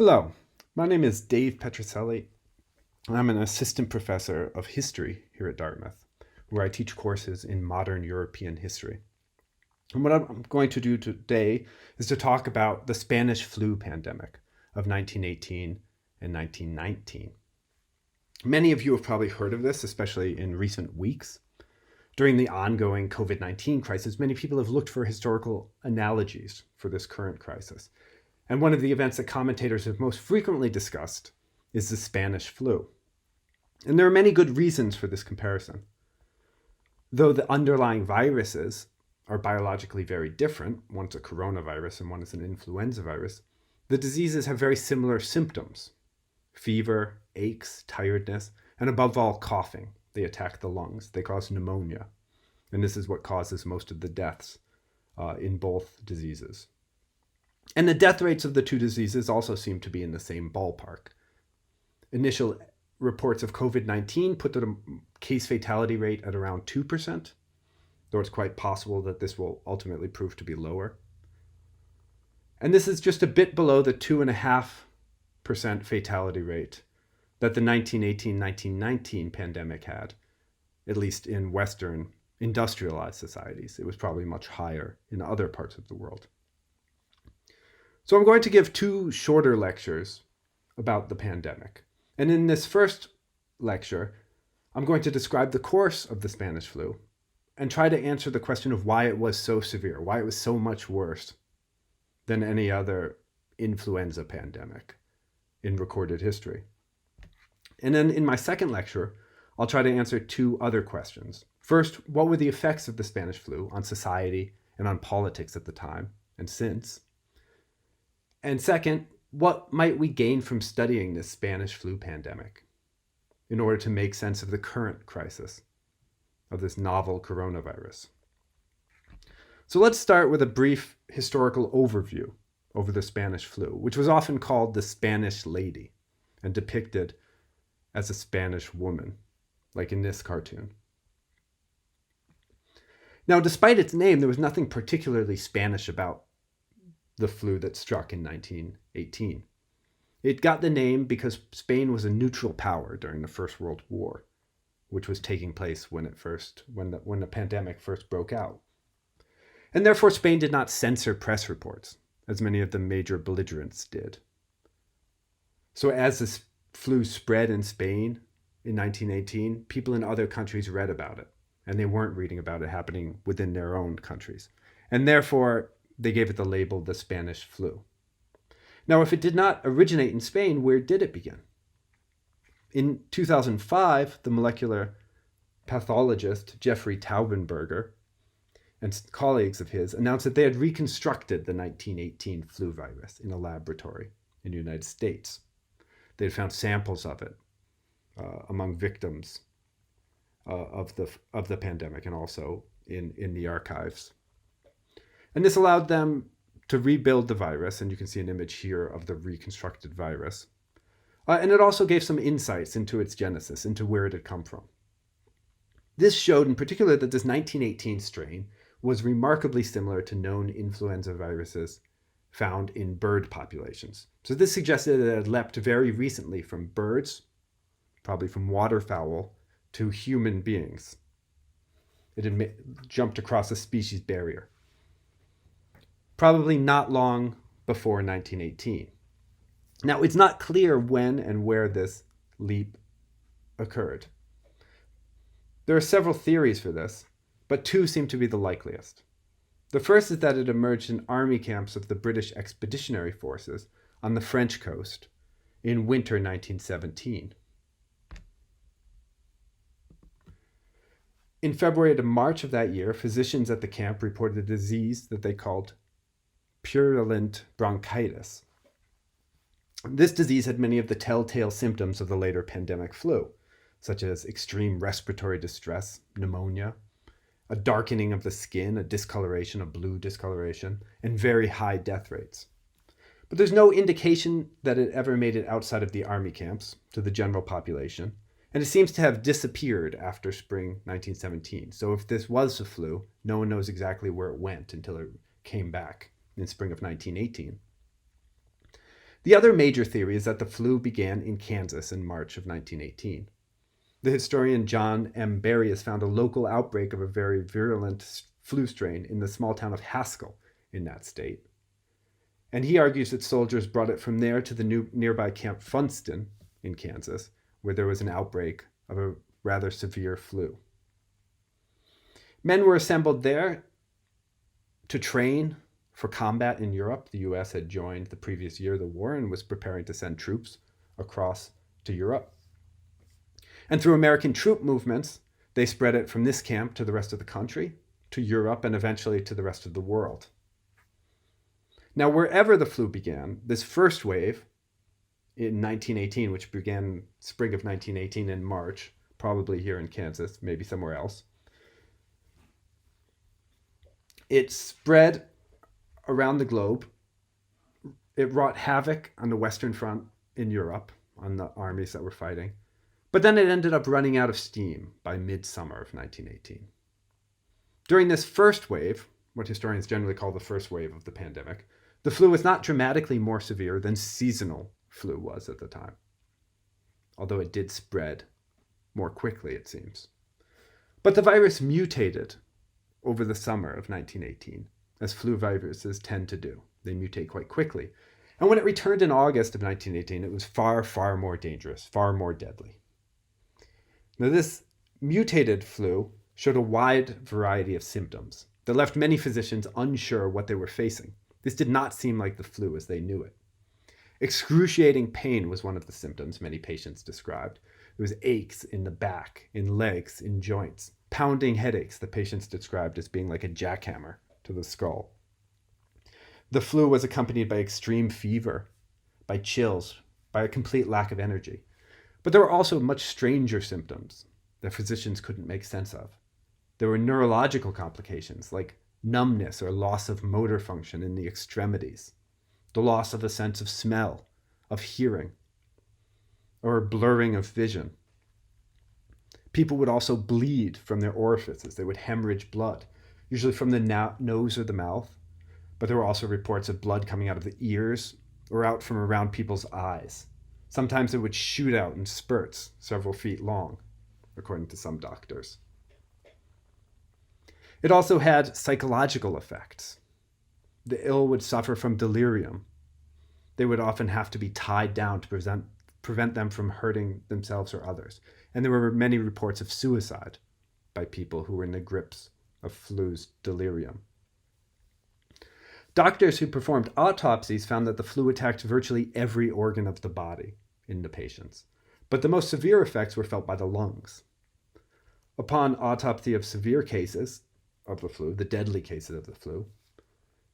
Hello, my name is Dave Petruccelli. I'm an assistant professor of history here at Dartmouth, where I teach courses in modern European history. And what I'm going to do today is to talk about the Spanish flu pandemic of 1918 and 1919. Many of you have probably heard of this, especially in recent weeks. During the ongoing COVID-19 crisis, many people have looked for historical analogies for this current crisis. And one of the events that commentators have most frequently discussed is the Spanish flu. And there are many good reasons for this comparison. Though the underlying viruses are biologically very different, one's a coronavirus and one is an influenza virus, the diseases have very similar symptoms: fever, aches, tiredness, and above all, coughing. They attack the lungs. They cause pneumonia. And this is what causes most of the deaths in both diseases. And the death rates of the two diseases also seem to be in the same ballpark. Initial reports of COVID-19 put the case fatality rate at around 2%, though it's quite possible that this will ultimately prove to be lower. And this is just a bit below the 2.5% fatality rate that the 1918-1919 pandemic had, at least in Western industrialized societies. It was probably much higher in other parts of the world. So I'm going to give two shorter lectures about the pandemic. And in this first lecture, I'm going to describe the course of the Spanish flu and try to answer the question of why it was so severe, why it was so much worse than any other influenza pandemic in recorded history. And then in my second lecture, I'll try to answer two other questions. First, what were the effects of the Spanish flu on society and on politics at the time and since? And second, what might we gain from studying this Spanish flu pandemic in order to make sense of the current crisis of this novel coronavirus? So let's start with a brief historical overview over the Spanish flu, which was often called the Spanish lady and depicted as a Spanish woman, like in this cartoon. Now, despite its name, there was nothing particularly Spanish about the flu that struck in 1918. It got the name because Spain was a neutral power during the First World War, which was taking place when the pandemic first broke out. And therefore, Spain did not censor press reports, as many of the major belligerents did. So as the flu spread in Spain in 1918, people in other countries read about it, and they weren't reading about it happening within their own countries. And therefore, they gave it the label the Spanish flu. Now, if it did not originate in Spain, where did it begin? In 2005, the molecular pathologist Jeffrey Taubenberger and colleagues of his announced that they had reconstructed the 1918 flu virus in a laboratory in the United States. They had found samples of it among victims of the pandemic and also in the archives. And this allowed them to rebuild the virus, and you can see an image here of the reconstructed virus. And it also gave some insights into its genesis, into where it had come from. This showed in particular that this 1918 strain was remarkably similar to known influenza viruses found in bird populations. So this suggested that it had leapt very recently from birds, probably from waterfowl, to human beings. It had jumped across a species barrier, probably not long before 1918. Now, it's not clear when and where this leap occurred. There are several theories for this, but two seem to be the likeliest. The first is that it emerged in army camps of the British Expeditionary Forces on the French coast in winter 1917. In February to March of that year, physicians at the camp reported a disease that they called purulent bronchitis. This disease had many of the telltale symptoms of the later pandemic flu, such as extreme respiratory distress, pneumonia, a darkening of the skin, a discoloration, a blue discoloration, and very high death rates. But there's no indication that it ever made it outside of the army camps to the general population, and it seems to have disappeared after spring 1917. So if this was the flu, no one knows exactly where it went until it came back in spring of 1918. The other major theory is that the flu began in Kansas in March of 1918. The historian John M. Berry has found a local outbreak of a very virulent flu strain in the small town of Haskell in that state. And he argues that soldiers brought it from there to the nearby Camp Funston in Kansas, where there was an outbreak of a rather severe flu. Men were assembled there to train for combat in Europe. The US had joined the previous year the war and was preparing to send troops across to Europe. And through American troop movements, they spread it from this camp to the rest of the country, to Europe, and eventually to the rest of the world. Now, wherever the flu began, this first wave in 1918, which began spring of 1918 in March, probably here in Kansas, maybe somewhere else, it spread around the globe. It wrought havoc on the Western Front in Europe, on the armies that were fighting. But then it ended up running out of steam by midsummer of 1918. During this first wave, what historians generally call the first wave of the pandemic, the flu was not dramatically more severe than seasonal flu was at the time, although it did spread more quickly, it seems. But the virus mutated over the summer of 1918, as flu viruses tend to do. They mutate quite quickly. And when it returned in August of 1918, it was far, far more dangerous, far more deadly. Now, this mutated flu showed a wide variety of symptoms that left many physicians unsure what they were facing. This did not seem like the flu as they knew it. Excruciating pain was one of the symptoms many patients described. There was aches in the back, in legs, in joints. Pounding headaches the patients described as being like a jackhammer to the skull. The flu was accompanied by extreme fever, by chills, by a complete lack of energy. But there were also much stranger symptoms that physicians couldn't make sense of. There were neurological complications like numbness or loss of motor function in the extremities, the loss of a sense of smell, of hearing, or blurring of vision. People would also bleed from their orifices. They would hemorrhage blood, usually from the nose or the mouth, but there were also reports of blood coming out of the ears or out from around people's eyes. Sometimes it would shoot out in spurts several feet long, according to some doctors. It also had psychological effects. The ill would suffer from delirium. They would often have to be tied down to prevent them from hurting themselves or others. And there were many reports of suicide by people who were in the grips of flu's delirium. Doctors who performed autopsies found that the flu attacked virtually every organ of the body in the patients, but the most severe effects were felt by the lungs. Upon autopsy of severe cases of the flu, the deadly cases of the flu,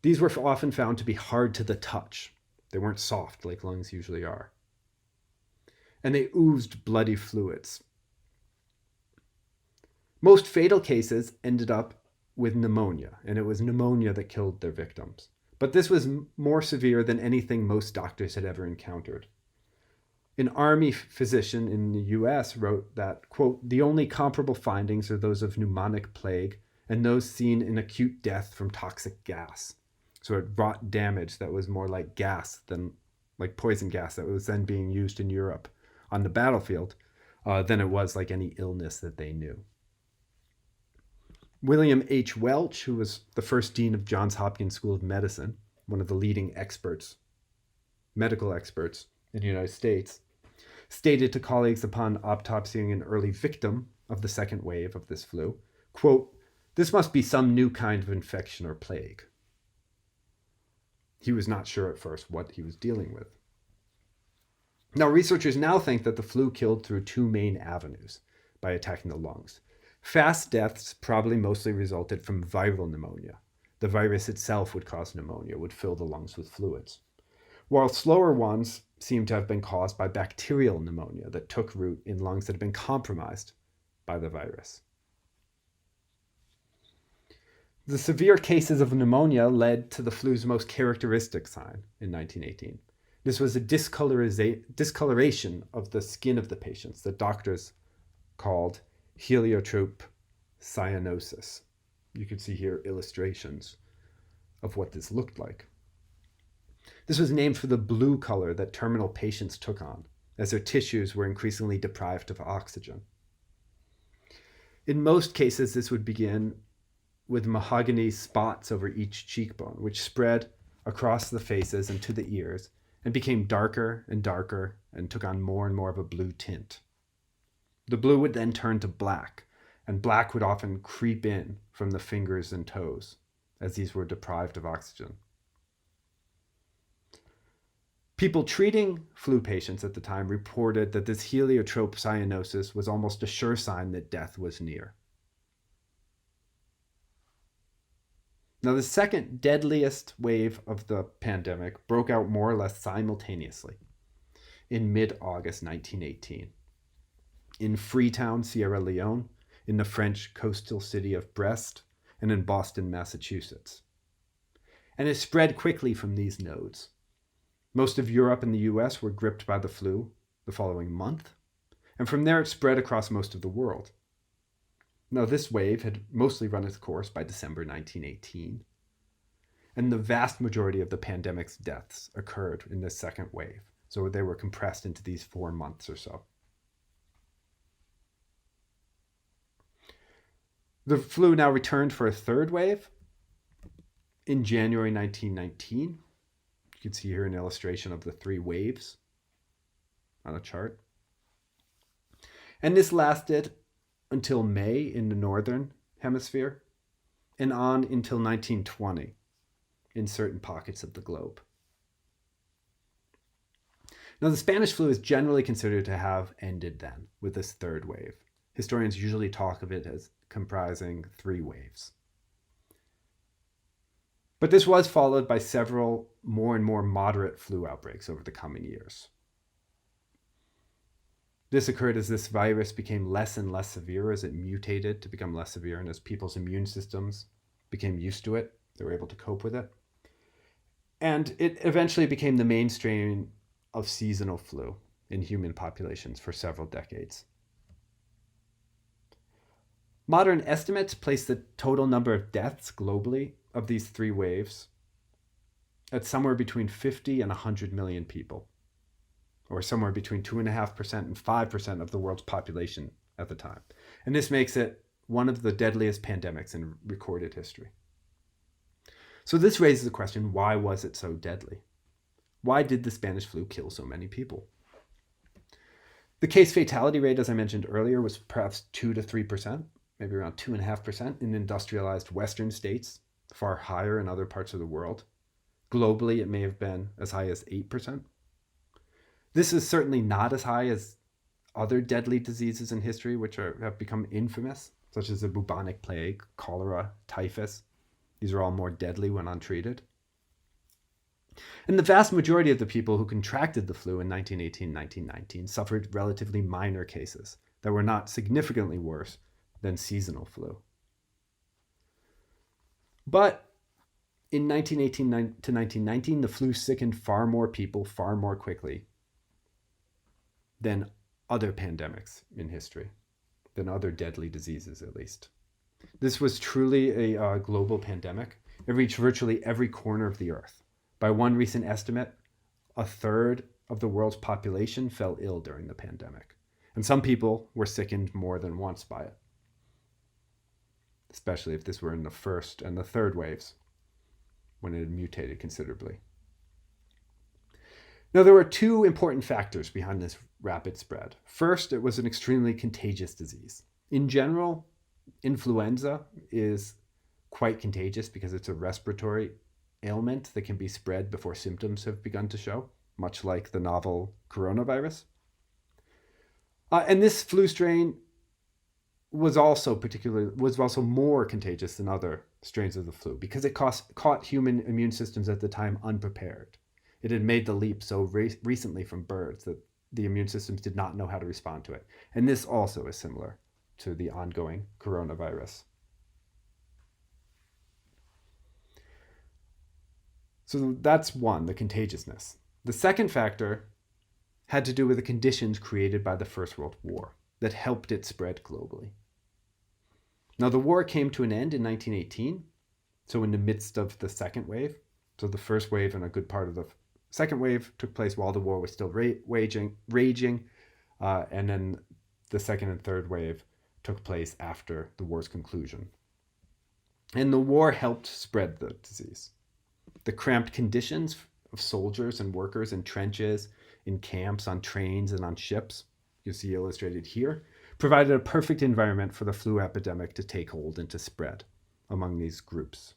these were often found to be hard to the touch. They weren't soft like lungs usually are. And they oozed bloody fluids. Most fatal cases ended up with pneumonia, and it was pneumonia that killed their victims. But this was more severe than anything most doctors had ever encountered. An army physician in the US wrote that, quote, "The only comparable findings are those of pneumonic plague and those seen in acute death from toxic gas." So it wrought damage that was more like gas than like poison gas that was then being used in Europe on the battlefield than it was like any illness that they knew. William H. Welch, who was the first dean of Johns Hopkins School of Medicine, one of the leading experts, medical experts in the United States, stated to colleagues upon autopsying an early victim of the second wave of this flu, quote, "This must be some new kind of infection or plague." He was not sure at first what he was dealing with. Now, researchers now think that the flu killed through two main avenues by attacking the lungs. Fast deaths probably mostly resulted from viral pneumonia. The virus itself would cause pneumonia, would fill the lungs with fluids. While slower ones seem to have been caused by bacterial pneumonia that took root in lungs that had been compromised by the virus. The severe cases of pneumonia led to the flu's most characteristic sign in 1918. This was a discoloration of the skin of the patients that doctors called heliotrope cyanosis. You can see here illustrations of what this looked like. This was named for the blue color that terminal patients took on, as their tissues were increasingly deprived of oxygen. In most cases, this would begin with mahogany spots over each cheekbone, which spread across the faces and to the ears, and became darker and darker and took on more and more of a blue tint. The blue would then turn to black, and black would often creep in from the fingers and toes, as these were deprived of oxygen. People treating flu patients at the time reported that this heliotrope cyanosis was almost a sure sign that death was near. Now, the second deadliest wave of the pandemic broke out more or less simultaneously in mid-August 1918 in Freetown, Sierra Leone, in the French coastal city of Brest, and in Boston, Massachusetts. And it spread quickly from these nodes. Most of Europe and the US were gripped by the flu the following month, and from there it spread across most of the world. Now, this wave had mostly run its course by December 1918, and the vast majority of the pandemic's deaths occurred in this second wave, so they were compressed into these 4 months or so. The flu now returned for a third wave in January 1919. You can see here an illustration of the 3 waves on a chart. And this lasted until May in the northern hemisphere and on until 1920 in certain pockets of the globe. Now, the Spanish flu is generally considered to have ended then with this third wave. Historians usually talk of it as comprising 3 waves. But this was followed by several more and more moderate flu outbreaks over the coming years. This occurred as this virus became less and less severe as it mutated to become less severe, and as people's immune systems became used to it, they were able to cope with it. And it eventually became the mainstream of seasonal flu in human populations for several decades. Modern estimates place the total number of deaths globally of these 3 waves at somewhere between 50 and 100 million people, or somewhere between 2.5% and 5% of the world's population at the time. And this makes it one of the deadliest pandemics in recorded history. So this raises the question, why was it so deadly? Why did the Spanish flu kill so many people? The case fatality rate, as I mentioned earlier, was perhaps 2 to 3%, maybe around 2.5% in industrialized Western states, far higher in other parts of the world. Globally, it may have been as high as 8%. This is certainly not as high as other deadly diseases in history, which have become infamous, such as the bubonic plague, cholera, typhus. These are all more deadly when untreated. And the vast majority of the people who contracted the flu in 1918-1919 suffered relatively minor cases that were not significantly worse than seasonal flu. But in 1918 to 1919, the flu sickened far more people far more quickly than other pandemics in history, than other deadly diseases at least. This was truly a global pandemic. It reached virtually every corner of the earth. By one recent estimate, 1/3 of the world's population fell ill during the pandemic. And some people were sickened more than once by it, especially if this were in the first and the third waves, when it had mutated considerably. Now, there were 2 important factors behind this rapid spread. First, it was an extremely contagious disease. In general, influenza is quite contagious because it's a respiratory ailment that can be spread before symptoms have begun to show, much like the novel coronavirus. And this flu strain was also more contagious than other strains of the flu because it caught human immune systems at the time unprepared. It had made the leap so recently from birds that the immune systems did not know how to respond to it. And this also is similar to the ongoing coronavirus. So that's one, the contagiousness. The second factor had to do with the conditions created by the First World War that helped it spread globally. Now, the war came to an end in 1918, so in the midst of the second wave, So the first wave and a good part of the second wave took place while the war was still raging, and then the second and third wave took place after the war's conclusion. And the war helped spread the disease. The cramped conditions of soldiers and workers in trenches, in camps, on trains, and on ships, you see illustrated here, provided a perfect environment for the flu epidemic to take hold and to spread among these groups.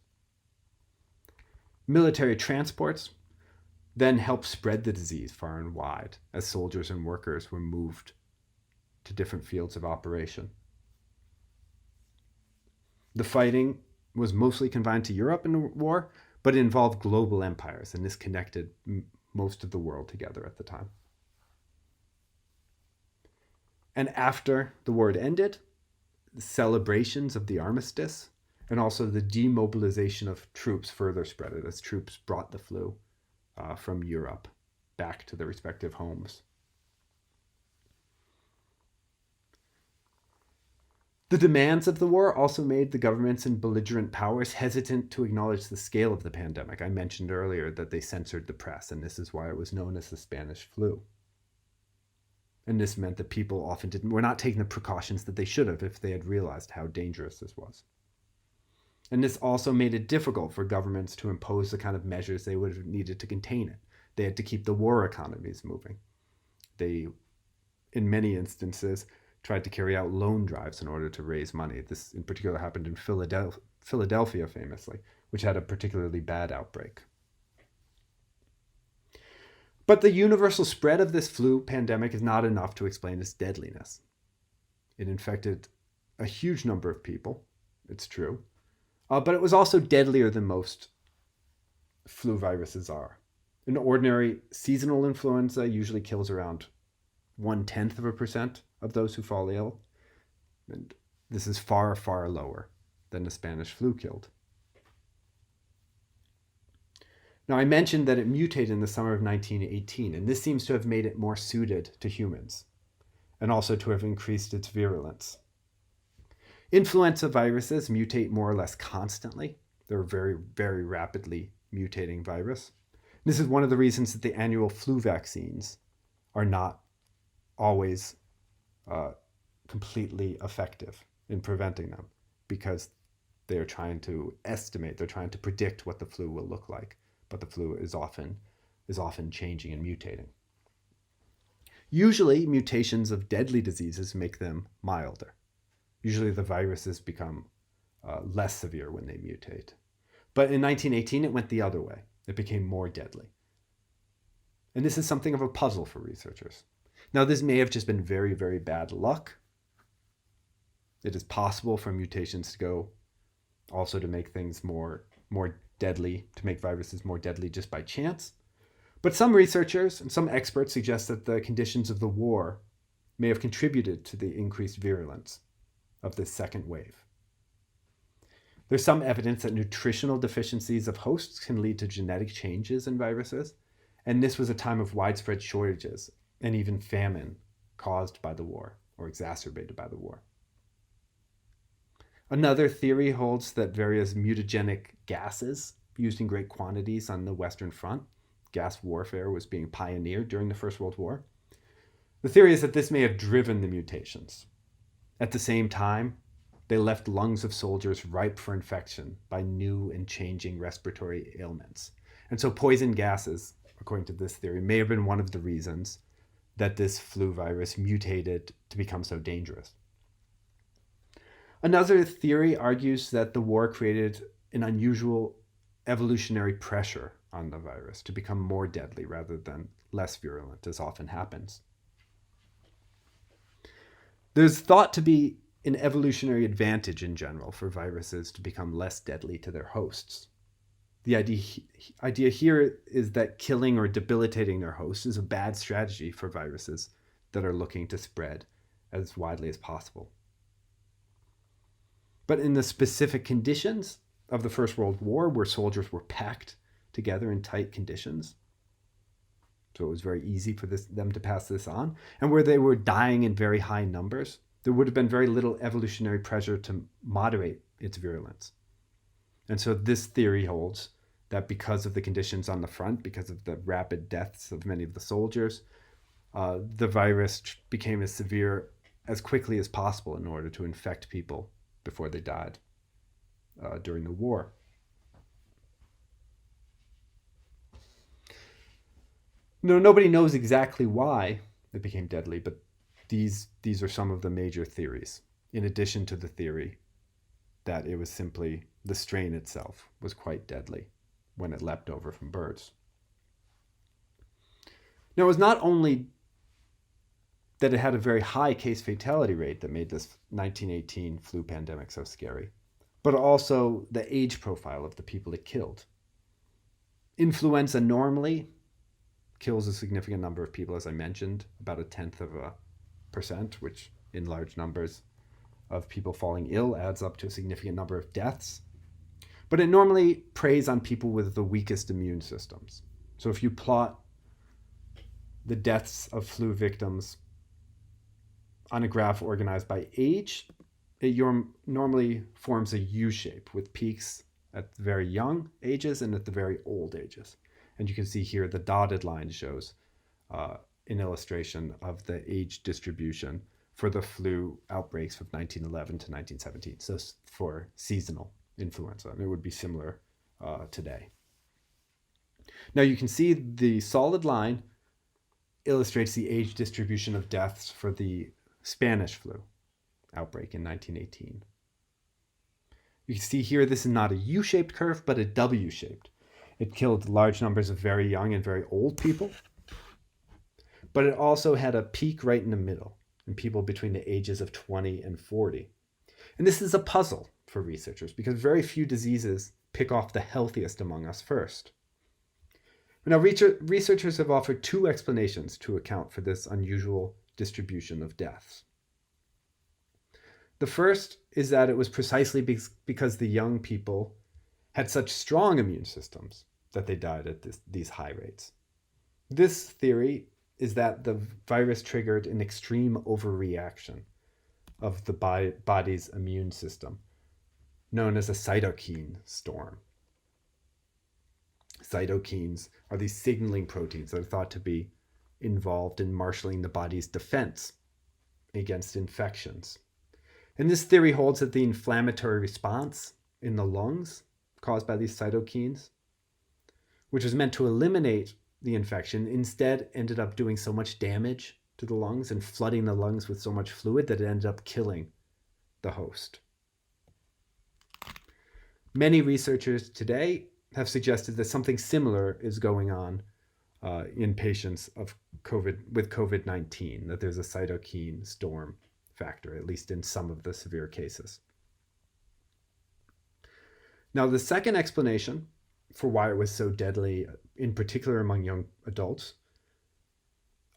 Military transports then helped spread the disease far and wide as soldiers and workers were moved to different fields of operation. The fighting was mostly confined to Europe in the war, but it involved global empires, and this connected most of the world together at the time. And after the war had ended, the celebrations of the armistice and also the demobilization of troops further spread it as troops brought the flu from Europe back to their respective homes. The demands of the war also made the governments and belligerent powers hesitant to acknowledge the scale of the pandemic. I mentioned earlier that they censored the press, and this is why it was known as the Spanish flu. And this meant that people often were not taking the precautions that they should have if they had realized how dangerous this was. And this also made it difficult for governments to impose the kind of measures they would have needed to contain it. They had to keep the war economies moving. They, in many instances, tried to carry out loan drives in order to raise money. This in particular happened in Philadelphia famously, which had a particularly bad outbreak. But the universal spread of this flu pandemic is not enough to explain its deadliness. It infected a huge number of people, it's true, but it was also deadlier than most flu viruses are. An ordinary seasonal influenza usually kills around 0.1% of those who fall ill, and this is far, far lower than the Spanish flu killed. Now, I mentioned that it mutated in the summer of 1918, and this seems to have made it more suited to humans, and also to have increased its virulence. Influenza viruses mutate more or less constantly. They're a very, very rapidly mutating virus. This is one of the reasons that the annual flu vaccines are not always completely effective in preventing them, because they are trying to estimate, they're trying to predict what the flu will look like, but the flu is often changing and mutating. Usually, mutations of deadly diseases make them milder. Usually the viruses become less severe when they mutate. But in 1918, it went the other way. It became more deadly. And this is something of a puzzle for researchers. Now, this may have just been very, very bad luck. It is possible for mutations to go also to make things more deadly, to make viruses more deadly just by chance. But some researchers and some experts suggest that the conditions of the war may have contributed to the increased virulence of this second wave. There's some evidence that nutritional deficiencies of hosts can lead to genetic changes in viruses, and this was a time of widespread shortages and even famine caused by the war or exacerbated by the war. Another theory holds that various mutagenic gases used in great quantities on the Western Front, gas warfare was being pioneered during the First World War. The theory is that this may have driven the mutations. At the same time, they left lungs of soldiers ripe for infection by new and changing respiratory ailments. And so poison gases, according to this theory, may have been one of the reasons that this flu virus mutated to become so dangerous. Another theory argues that the war created an unusual evolutionary pressure on the virus to become more deadly rather than less virulent, as often happens. There's thought to be an evolutionary advantage in general for viruses to become less deadly to their hosts. The idea here is that killing or debilitating their host is a bad strategy for viruses that are looking to spread as widely as possible. But in the specific conditions of the First World War, where soldiers were packed together in tight conditions, so it was very easy for them to pass this on, and where they were dying in very high numbers, there would have been very little evolutionary pressure to moderate its virulence. And so this theory holds that because of the conditions on the front, because of the rapid deaths of many of the soldiers, the virus became as severe as quickly as possible in order to infect people before they died during the war. No, nobody knows exactly why it became deadly, but these are some of the major theories, in addition to the theory that it was simply the strain itself was quite deadly when it leapt over from birds. Now, it was not only that it had a very high case fatality rate that made this 1918 flu pandemic so scary, but also the age profile of the people it killed. Influenza normally kills a significant number of people, as I mentioned, about 0.1%, which in large numbers of people falling ill adds up to a significant number of deaths. But it normally preys on people with the weakest immune systems. So if you plot the deaths of flu victims on a graph organized by age, it normally forms a U shape with peaks at the very young ages and at the very old ages. And you can see here the dotted line shows an illustration of the age distribution for the flu outbreaks from 1911 to 1917, so for seasonal influenza, and it would be similar today. Now you can see the solid line illustrates the age distribution of deaths for the Spanish flu outbreak in 1918. You can see here this is not a U-shaped curve, but a W-shaped. It killed large numbers of very young and very old people, but it also had a peak right in the middle in people between the ages of 20 and 40. And this is a puzzle for researchers because very few diseases pick off the healthiest among us first. Now, researchers have offered two explanations to account for this unusual distribution of deaths. The first is that it was precisely because the young people had such strong immune systems that they died at these high rates. This theory is that the virus triggered an extreme overreaction of the body's immune system, known as a cytokine storm. Cytokines are these signaling proteins that are thought to be involved in marshaling the body's defense against infections. And this theory holds that the inflammatory response in the lungs caused by these cytokines, which was meant to eliminate the infection, instead ended up doing so much damage to the lungs and flooding the lungs with so much fluid that it ended up killing the host. Many researchers today have suggested that something similar is going on in patients with COVID-19, that there's a cytokine storm factor, at least in some of the severe cases. Now, the second explanation for why it was so deadly, in particular among young adults,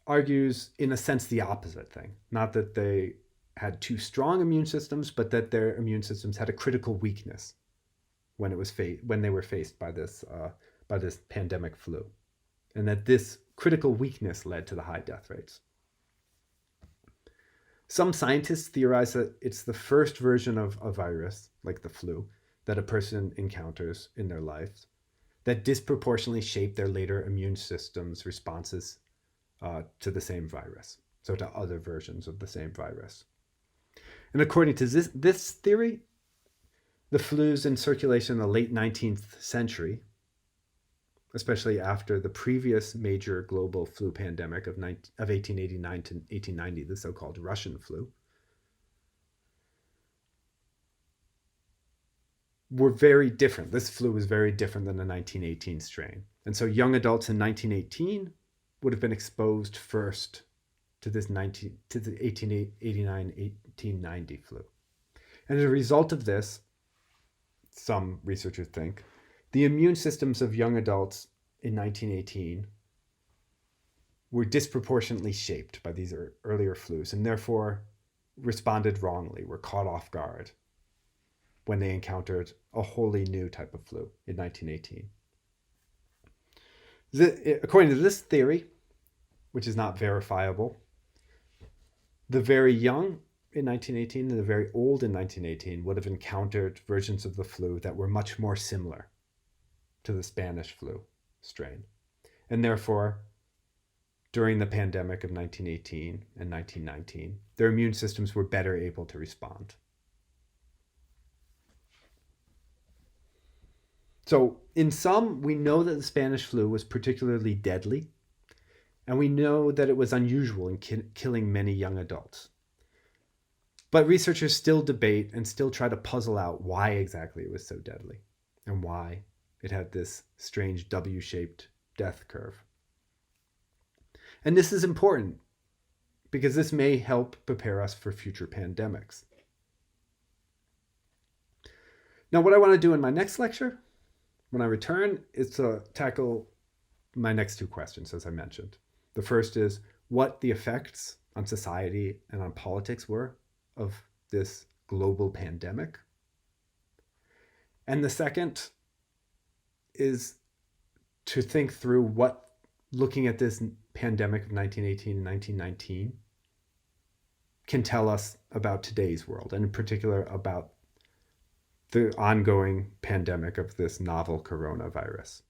argues in a sense the opposite thing. Not that they had too strong immune systems, but that their immune systems had a critical weakness when they were faced by this pandemic flu, and that this critical weakness led to the high death rates. Some scientists theorize that it's the first version of a virus, like the flu, that a person encounters in their life that disproportionately shape their later immune system's responses to the same virus, so to other versions of the same virus. And according to this theory, the flus in circulation in the late 19th century, especially after the previous major global flu pandemic of 1889 to 1890, the so-called Russian flu, were very different. This flu was very different than the 1918 strain. And so young adults in 1918 would have been exposed first to the 1889-1890 flu. And as a result of this, some researchers think, the immune systems of young adults in 1918 were disproportionately shaped by these earlier flus and therefore responded wrongly, were caught off guard when they encountered a wholly new type of flu in 1918. According to this theory, which is not verifiable, the very young in 1918 and the very old in 1918 would have encountered versions of the flu that were much more similar to the Spanish flu strain. And therefore, during the pandemic of 1918 and 1919, their immune systems were better able to respond. So in sum, we know that the Spanish flu was particularly deadly, and we know that it was unusual in killing many young adults. But researchers still debate and still try to puzzle out why exactly it was so deadly and why it had this strange W-shaped death curve. And this is important because this may help prepare us for future pandemics. Now, what I want to do in my next lecture, when I return, is to tackle my next two questions, as I mentioned. The first is what the effects on society and on politics were of this global pandemic. And the second is to think through what looking at this pandemic of 1918 and 1919 can tell us about today's world, and in particular about the ongoing pandemic of this novel coronavirus.